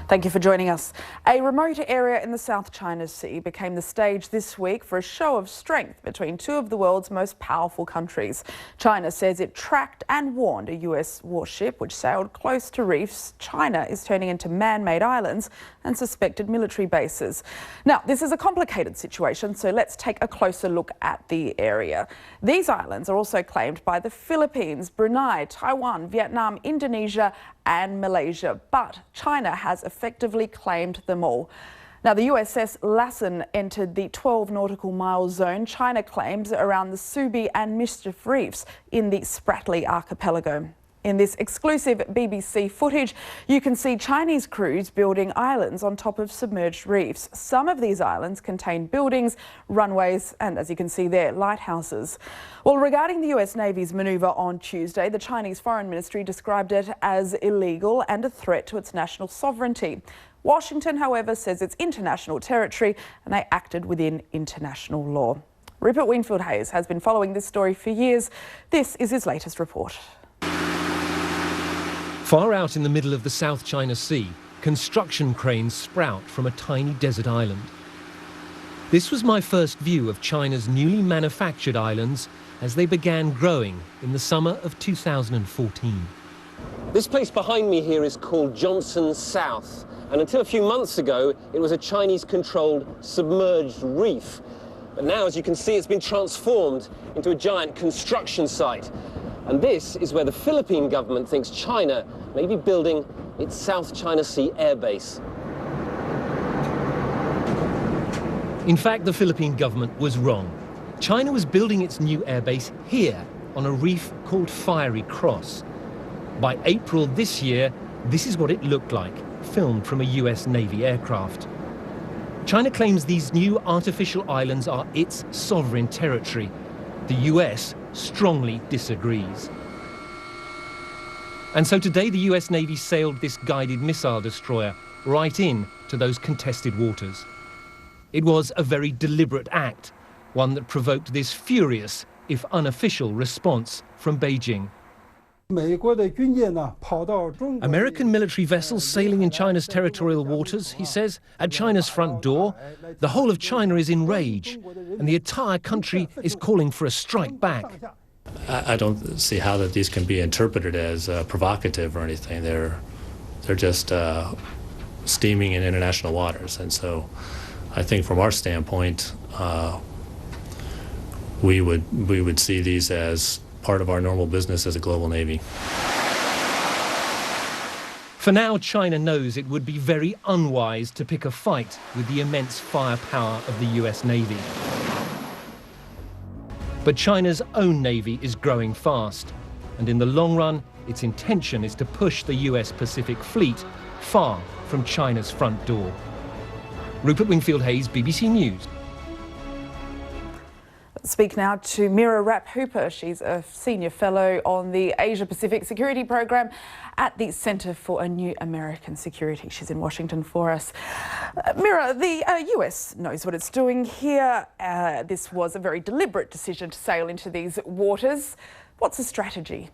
Thank you for joining us. A remote area in the South China Sea became the stage this week for a show of strength between two of the world's most powerful countries. China says it tracked and warned a US warship which sailed close to reefs China is turning into man-made islands and suspected military bases. Now, this is a complicated situation, so let's take a closer look at the area. These islands are also claimed by the Philippines, Brunei, Taiwan, Vietnam, Indonesia and Malaysia, but China has effectively claimed them all. Now, the USS Lassen entered the 12 nautical mile zone China claims around the Subi and Mischief Reefs in the Spratly archipelago. In this exclusive BBC footage, you can see Chinese crews building islands on top of submerged reefs. Some of these islands contain buildings, runways, and as you can see there, lighthouses. Well, regarding the US Navy's manoeuvre on Tuesday, the Chinese Foreign Ministry described it as illegal and a threat to its national sovereignty. Washington, however, says it's international territory and they acted within international law. Rupert Wingfield-Hayes has been following this story for years. This is his latest report. Far out in the middle of the South China Sea, construction cranes sprout from a tiny desert island. This was my first view of China's newly manufactured islands as they began growing in the summer of 2014. This place behind me here is called Johnson South, and until a few months ago it was a Chinese-controlled submerged reef. But now, as you can see, it's been transformed into a giant construction site. And this is where the Philippine government thinks China may be building its South China Sea airbase. In fact, the Philippine government was wrong. China was building its new airbase here on a reef called Fiery Cross. By April this year, this is what it looked like, filmed from a US Navy aircraft. China claims these new artificial islands are its sovereign territory. The US strongly disagrees. And so today the US Navy sailed this guided missile destroyer right in to those contested waters. It was a very deliberate act, one that provoked this furious, if unofficial, response from Beijing. American military vessels sailing in China's territorial waters, he says, at China's front door. The whole of China is enraged, and the entire country is calling for a strike back. I don't see how that these can be interpreted as provocative or anything. They're just steaming in international waters, and so I think from our standpoint, we would see these as part of our normal business as a global navy. For now, China knows it would be very unwise to pick a fight with the immense firepower of the US Navy. But China's own navy is growing fast, and in the long run, its intention is to push the US Pacific Fleet far from China's front door. Rupert Wingfield-Hayes, BBC News. Speak now to Mira Rapp-Hooper. She's a senior fellow on the Asia-Pacific Security Program at the Centre for a New American Security. She's in Washington for us. Mira, the US knows what it's doing here. This was a very deliberate decision to sail into these waters. What's the strategy?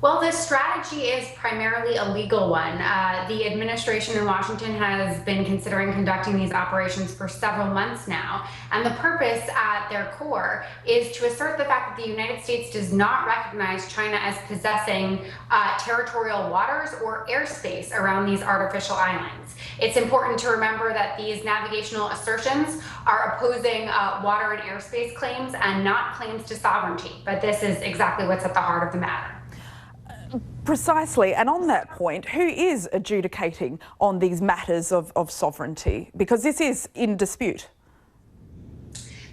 Well, this strategy is primarily a legal one. The administration in Washington has been considering conducting these operations for several months now. And the purpose at their core is to assert the fact that the United States does not recognize China as possessing territorial waters or airspace around these artificial islands. It's important to remember that these navigational assertions are opposing water and airspace claims and not claims to sovereignty. But this is exactly what's at the heart of the matter. Precisely, and on that point, who is adjudicating on these matters of sovereignty? Because this is in dispute.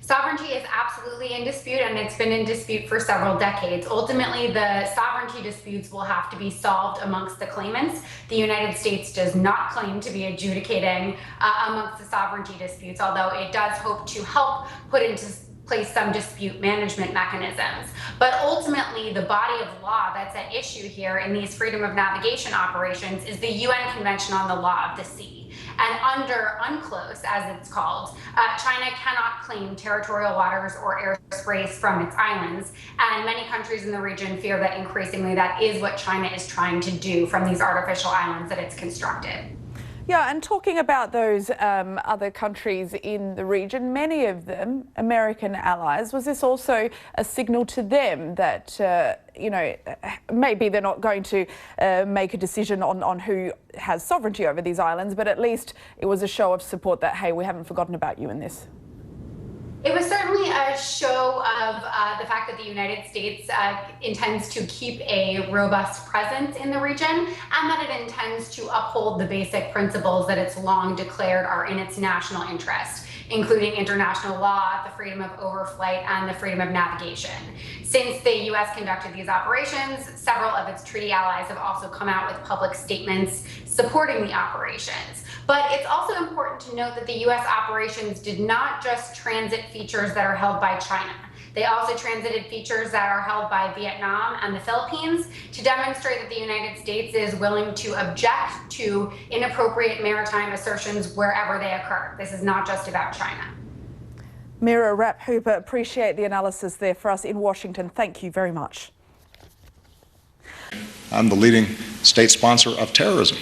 Sovereignty is absolutely in dispute, and it's been in dispute for several decades. Ultimately, the sovereignty disputes will have to be solved amongst the claimants. The United States does not claim to be adjudicating amongst the sovereignty disputes, although it does hope to help put into place some dispute management mechanisms. But ultimately, the body of law that's at issue here in these freedom of navigation operations is the UN Convention on the Law of the Sea. And under UNCLOS, as it's called, China cannot claim territorial waters or airspace from its islands. And many countries in the region fear that increasingly that is what China is trying to do from these artificial islands that it's constructed. Yeah, and talking about those other countries in the region, many of them American allies, was this also a signal to them that, you know, maybe they're not going to make a decision on who has sovereignty over these islands, but at least it was a show of support that, hey, we haven't forgotten about you in this? It was certainly a show of the fact that the United States intends to keep a robust presence in the region, and that it intends to uphold the basic principles that it's long declared are in its national interest, including international law, the freedom of overflight, and the freedom of navigation. Since the U.S. conducted these operations, several of its treaty allies have also come out with public statements supporting the operations. But it's also important to note that the U.S. operations did not just transit features that are held by China. They also transited features that are held by Vietnam and the Philippines to demonstrate that the United States is willing to object to inappropriate maritime assertions wherever they occur. This is not just about China. Mira Rapp-Hooper, appreciate the analysis there for us in Washington. Thank you very much. I'm the leading state sponsor of terrorism.